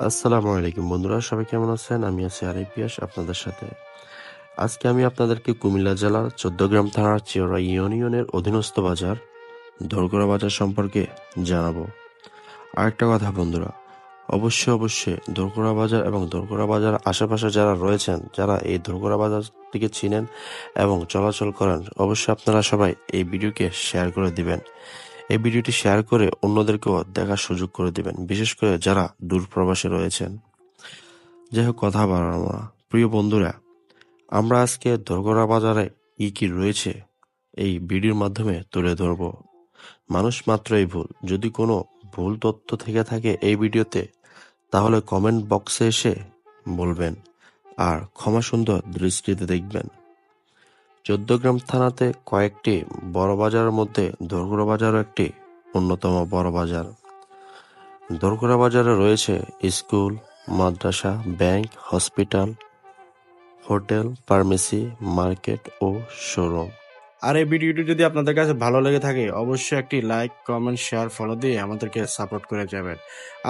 আসসালামু আলাইকুম বন্ধুরা, সবাই কেমন আছেন? আমি আছি আরিফ পিয়াস আপনাদের সাথে। আজকে আমি আপনাদেরকে কুমিল্লা জেলার ১৪গ্রাম থানার চিওড়া ইউনিয়নের অধীনস্থ বাজার দোরগোড়া বাজার সম্পর্কে জানাবো। আরেকটা কথা বন্ধুরা, অবশ্যই দোরগোড়া বাজার এবং দোরগোড়া বাজার আশেপাশে যারা রয়েছেন, যারা এই দোরগোড়া বাজার থেকে চিনেন এবং চলাচল করেন, অবশ্যই আপনারা সবাই এই ভিডিওকে শেয়ার করে দিবেন। এই ভিডিওটি শেয়ার করে অন্যদেরকেও দেখার সুযোগ করে দিবেন, বিশেষ করে যারা দূরপ্রবাসে রয়েছেন। যাই হোক, কথা বাড়াবো না। প্রিয় বন্ধুরা, আমরা আজকে দোরগোড়া বাজারে কি রয়েছে এই ভিডিওর মাধ্যমে তুলে ধরব। মানুষ মাত্রই ভুল। যদি কোনো ভুল তথ্য থেকে থাকে এই ভিডিওতে, তাহলে কমেন্ট বক্সে এসে বলবেন, আর ক্ষমা সুন্দর দৃষ্টিতে দেখবেন। ১৪গ্রাম থানাতে কয়েকটি বড় বাজারের মধ্যে দোরগোড়া বাজারও একটি অন্যতম বড় বাজার। দোরগোড়া বাজারে রয়েছে স্কুল, মাদ্রাসা, bank, hospital, hotel, pharmacy, market ও শোরুম। আর এই ভিডিওটি যদি আপনাদের কাছে ভালো লেগে থাকে, অবশ্যই একটি লাইক, কমেন্ট, শেয়ার, ফলো দিয়ে আমাদেরকে সাপোর্ট করে যাবেন।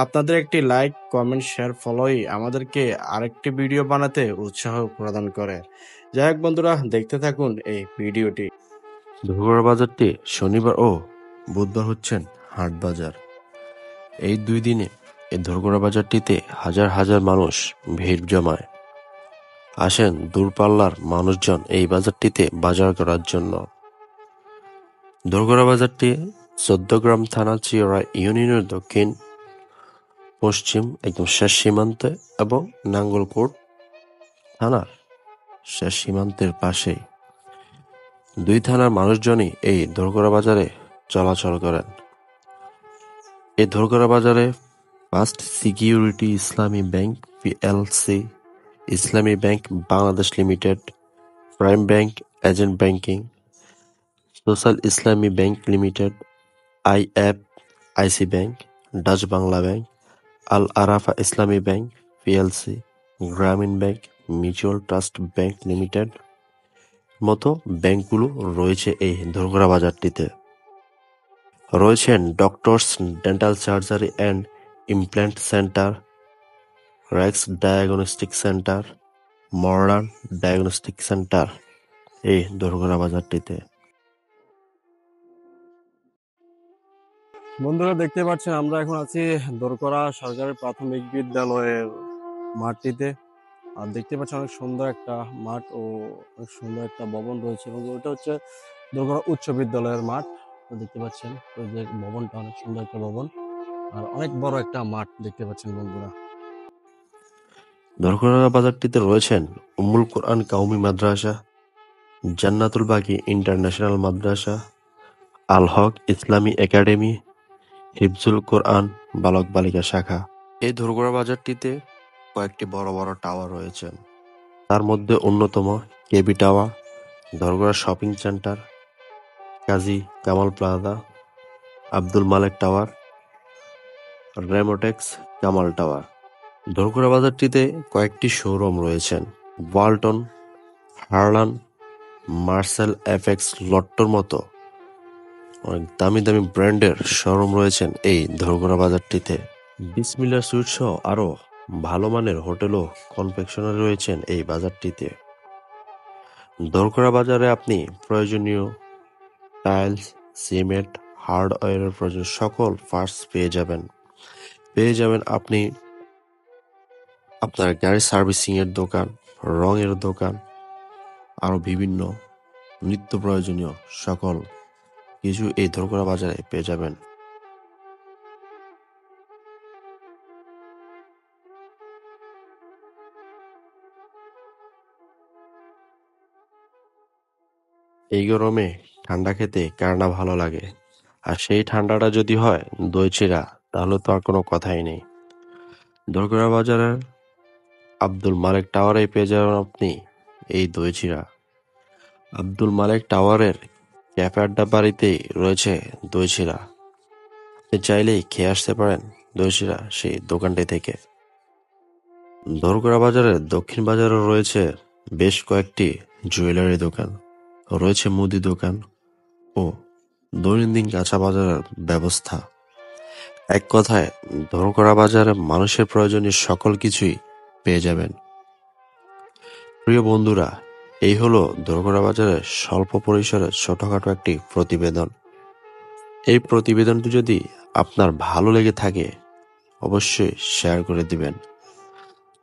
আপনাদের একটি লাইক, কমেন্ট, শেয়ার, ফলোই আমাদেরকে আরেকটি ভিডিও বানাতে উৎসাহ প্রদান করে। যাই হোক বন্ধুরা, দেখতে থাকুন এই ভিডিওটি। দোরগোড়া বাজারটি শনিবার ও বুধবার হচ্ছেন হাট বাজার। এই দুই দিনে এই দোরগোড়া বাজারটিতে হাজার হাজার মানুষ ভিড় জমায়। আসেন দূরপাল্লার মানুষজন এই বাজারটিতে বাজার করার জন্য। দোরগোড়া বাজারটি ১৪গ্রাম থানা চিওড়া ইউনিয়নের দক্ষিণ পশ্চিম একদম শেষ সীমান্তে এবং নাঙ্গলকোট থানার শেষ সীমান্তের পাশেই। দুই থানার মানুষজনই এই দোরগোড়া বাজারে চলাচল করেন। এই দোরগোড়া বাজারে first security Islami bank PLC, Islami bank Bangladesh limited, prime bank agent banking, social Islami bank limited, IFIC bank, Dutch Bangla bank, Al Arafah Islami bank PLC, Grameen bank, mutual trust bank limited মতো ব্যাংকগুলো রয়েছে এই দোরগোড়া বাজারটিতে। রয়েছেন doctors dental surgery and implant centre, Rex diagnostic centre, modern diagnostic centre এই দোরগোড়া বাজারটিতে। বন্ধুরা, দেখতে পাচ্ছেন আমরা এখন আছি দোরগোড়া সরকারি প্রাথমিক বিদ্যালয়ের মাঠটিতে। আর দেখতে পাচ্ছেন অনেক সুন্দর একটা মাঠ ও অনেক সুন্দর একটা ভবন রয়েছে, এবং ওটা হচ্ছে দোরগোড়া উচ্চ বিদ্যালয়ের মাঠ। তো দেখতে পাচ্ছেন ওই যে ভবনটা, অনেক সুন্দর একটা ভবন আর অনেক বড় একটা মাঠ দেখতে পাচ্ছেন বন্ধুরা। দোরগোড়া বাজারটিতে রয়েছেন উম্মুল কোরআন কাউমি মাদ্রাসা, জান্নাতুল বাকি ইন্টারন্যাশনাল মাদ্রাসা, আল হক ইসলামী একাডেমি, হিফজুল কোরআন বালক বালিকা শাখা। এই দোরগোড়া বাজারটিতে কয়েকটি বড় বড় টাওয়ার রয়েছে। তার মধ্যে অন্যতম কেবি টাওয়ার, দোরগোড়া শপিং সেন্টার, কাজী কামাল প্লাজা, আব্দুল মালেক টাওয়ার, রেমোটেক্স কামাল টাওয়ার। দোরগোড়া বাজারটিতে কয়েকটি শোরুম রয়েছেন। ওয়ালটন, হারলান, মার্সেল এফএক্স, লট্টোর মতো অনেক দামি দামি ব্র্যান্ডের শোরুম রয়েছেন এই দোরগোড়া বাজারটিতে। বিসমিল্লাহ সুইট সহ আরও ভালো মানের হোটেল ও কনফেকশনারি রয়েছেন এই বাজারটিতে। দোরগোড়া বাজারে আপনি প্রয়োজনীয় টাইলস, সিমেন্ট, হার্ডওয়্যারের প্রয়োজন সকল পার্টস পেয়ে যাবেন আপনি। আপনার গাড়ি সার্ভিসিং এর দোকান, রঙের দোকান, আরো বিভিন্ন নিত্য প্রয়োজনীয় সকল কিছু এই দোরগোড়া বাজারে পেয়ে যাবেন। এই গরমে ঠান্ডা খেতে কার না ভালো লাগে, আর সেই ঠান্ডাটা যদি হয় দই চিড়া, তাহলে তো আর কোনো কথাই নেই। দোরগোড়া বাজারের আব্দুল মালেক টাওয়ারে পেয়ে যাবেন আপনি এই দই চিড়া। আব্দুল মালেক টাওয়ারের ক্যাফে আড্ডা বাড়িতেই রয়েছে দই চিড়া। আপনি চাইলেই খেয়ে আসতে পারেন দই চিড়া সেই দোকানটি থেকে। দোরগোড়া বাজারের দক্ষিণ বাজারে রয়েছে বেশ কয়েকটি জুয়েলারি দোকান, রয়েছে মুদি দোকান ও দৈনন্দিন কাঁচা বাজারের ব্যবস্থা। এক কথায় ধরকরা বাজারে মানুষের প্রয়োজনীয় সকল কিছুই পেয়ে যাবেন। প্রিয় বন্ধুরা, এই হলো ধরকরা বাজারের স্বল্প পরিসরে ছোটখাটো একটি প্রতিবেদন। এই প্রতিবেদনটি যদি আপনার ভালো লেগে থাকে অবশ্যই শেয়ার করে দিবেন।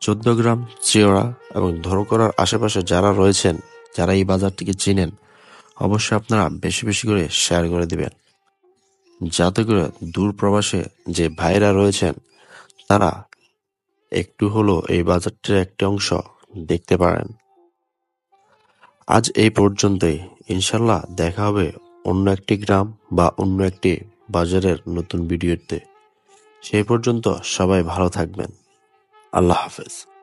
১৪ গ্রাম চিওড়া এবং ধরকরার আশেপাশে যারা রয়েছেন, যারা এই বাজারটিকে চিনেন, অবশ্যই আপনারা বেশি বেশি করে শেয়ার করে দিবেন, যাতে করে দূর প্রবাসে যে ভাইরা রয়েছেন তারা একটু হলেও এই বাজারটির একটি অংশ দেখতে পারেন। আজ এই পর্যন্তই। ইনশাল্লাহ দেখা হবে অন্য একটি গ্রাম বা অন্য একটি বাজারের নতুন ভিডিওতে। সেই পর্যন্ত সবাই ভালো থাকবেন। আল্লাহ হাফেজ।